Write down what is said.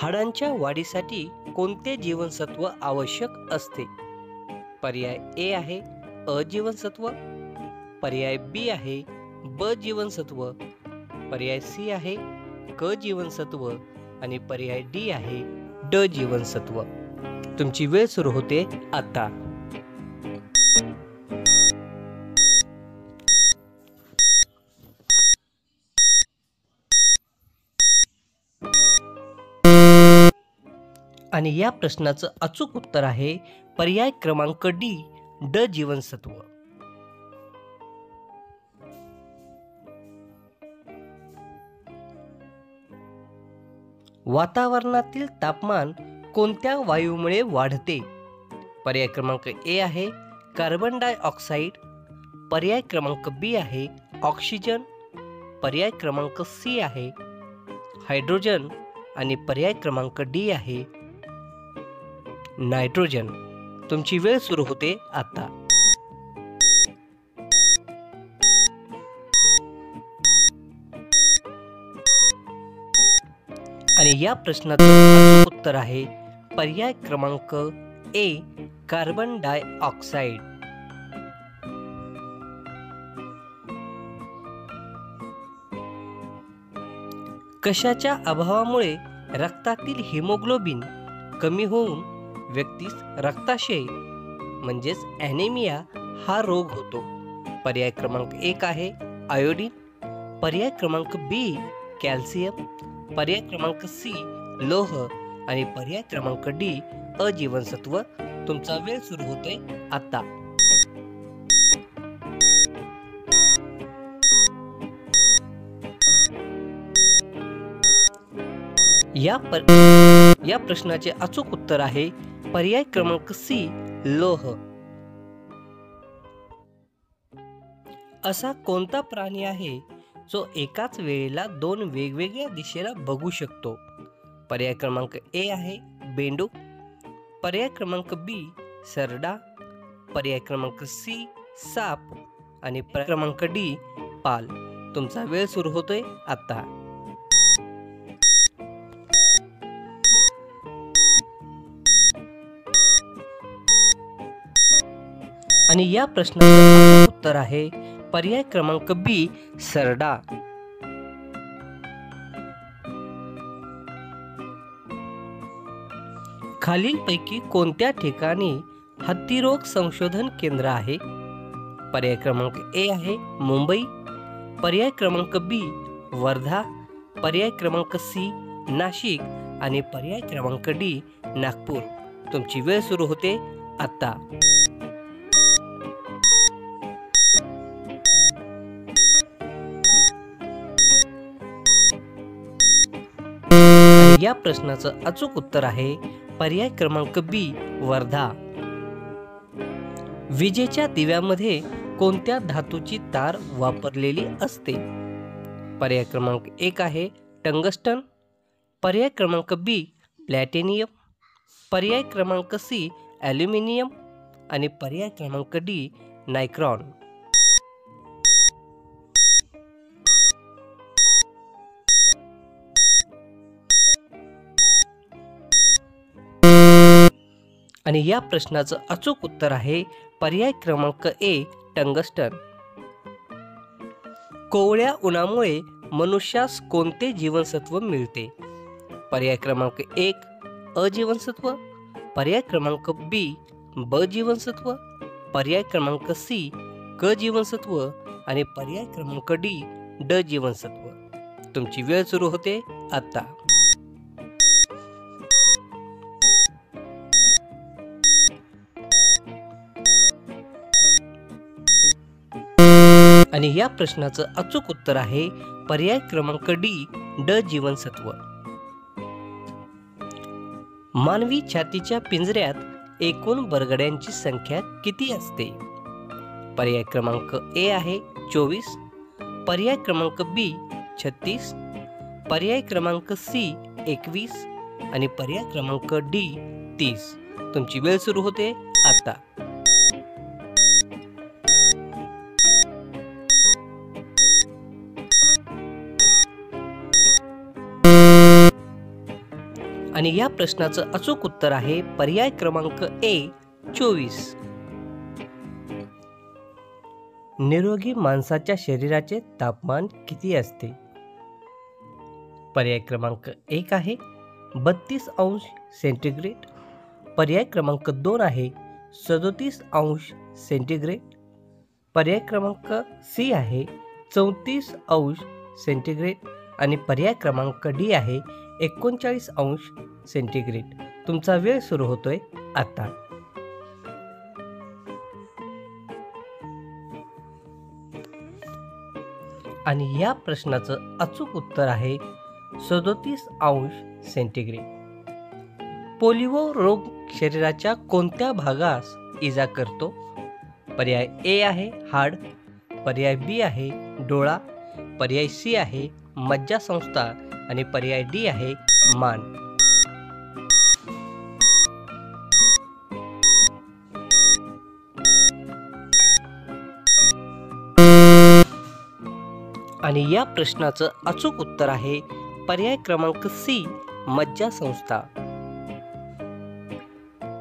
हाडांच्या वाढीसाठी कोणते जीवनसत्व आवश्यक असते? पर्याय ए आहे अ जीवनसत्व, पर्याय बी आहे ब जीवनसत्व, पर्याय सी आहे क जीवनसत्व आणि पर्याय डी आहे ड जीवनसत्व. तुमची वेळ सुरू होते आता. आणि या प्रश्नाचं अचूक उत्तर आहे पर्याय क्रमांक डी ड जीवनसत्व. वातावरणातील तापमान कोणत्या वायूमुळे वाढते? पर्याय क्रमांक ए आहे कार्बन डायऑक्साईड, पर्याय क्रमांक बी आहे ऑक्सिजन, पर्याय क्रमांक सी आहे हायड्रोजन आणि पर्याय क्रमांक डी आहे नायट्रोजन. तुमची वेळ सुरू होते आता. आणि या प्रश्नाचं उत्तर आहे पर्याय क्रमांक ए कार्बन डायऑक्साईड. कशाच्या अभावामुळे रक्तातील हिमोग्लोबिन कमी होऊन व्यक्तीस रक्ताशय म्हणजेच ॲनेमिया हा रोग होतो? पर्याय क्रमांक एक आहे आयोडीन, पर्याय क्रमांक बी कॅल्शियम, पर्याय क्रमांक सी लोह आणि पर्याय क्रमांक डी अजीवनसत्व. तुमचा वेळ सुरू होतोय आता. या प्रश्नाचे अचूक उत्तर आहे पर्याय क्रमांक सी लोह. असा कोणता प्राणी आहे जो एकाच वेळेला दोन वेगवेगळ्या दिशेला बघू शकतो? पर्याय क्रमांक ए आहे बेंडूक, पर्याय क्रमांक बी सरडा, पर्याय क्रमांक सी साप आणि पर्याय क्रमांक डी पाल. तुमचा वेळ सुरू होतोय आता. आणि या प्रश्नाचं उत्तर आहे पर्याय क्रमांक बी सरडा. खालीलपैकी कोणत्या ठिकाणी हत्तीरोग संशोधन केंद्र आहे? पर्याय क्रमांक ए आहे मुंबई, पर्याय क्रमांक बी वर्धा, पर्याय क्रमांक सी नाशिक आणि पर्याय क्रमांक डी नागपूर. तुमची वेळ सुरू होते आता. या प्रश्नाचं अचूक उत्तर आहे पर्याय क्रमांक बी वर्धा. विजेच्या दिव्यामध्ये कोणत्या धातूची तार वापरलेली असते? पर्याय क्रमांक एक आहे टंगस्टन, पर्याय क्रमांक बी प्लॅटिनियम, पर्याय क्रमांक सी ॲल्युमिनियम आणि पर्याय क्रमांक डी नायक्रॉन. आणि या प्रश्नाचं अचूक उत्तर आहे पर्याय क्रमांक ए टंगस्टन. कोवळ्या उन्हामुळे मनुष्यास कोणते जीवनसत्व मिळते? पर्याय क्रमांक एक अ जीवनसत्व, पर्याय क्रमांक बी ब जीवनसत्व, पर्याय क्रमांक सी क जीवनसत्व आणि पर्याय क्रमांक डी ड जीवनसत्व. तुमची वेळ सुरू होते आता. आणि या प्रश्नाचं अचूक उत्तर आहे पर्याय क्रमांक डी ड जीवनसत्व. मानवी छातीच्या पिंजऱ्यात एकूण बरगड्यांची संख्या किती असते? पर्याय क्रमांक ए आहे 24, पर्याय क्रमांक बी 36, पर्याय क्रमांक सी 21 आणि पर्याय क्रमांक डी 30. तुमची वेळ सुरू होते आता. आणि या प्रश्नाचं अचूक उत्तर आहे पर्याय क्रमांक ए 24. निरोगी माणसाच्या शरीराचे तापमान किती असते? पर्याय क्रमांक 1 आहे 32 अंश सेंटीग्रेड, पर्याय क्रमांक 2 आहे 37 अंश सेंटीग्रेड, पर्याय क्रमांक सी आहे 34 अंश सेंटीग्रेड आणि पर्याय क्रमांक डी आहे 39 अंश सेंटीग्रेड. तुमचा वेळ सुरू होतोय आता. आणि या प्रश्नाचं अचूक उत्तर आहे 37 अंश सेंटीग्रेड. पोलिओ रोग शरीराच्या कोणत्या भागास इजा करतो? पर्याय ए आहे हाड, पर्याय बी आहे डोळा, पर्याय सी आहे मज्जासंस्था आणि पर्याय डी आहे मान. आणि या प्रश्नाचं अचूक उत्तर आहे पर्याय क्रमांक सी मज्जासंस्था.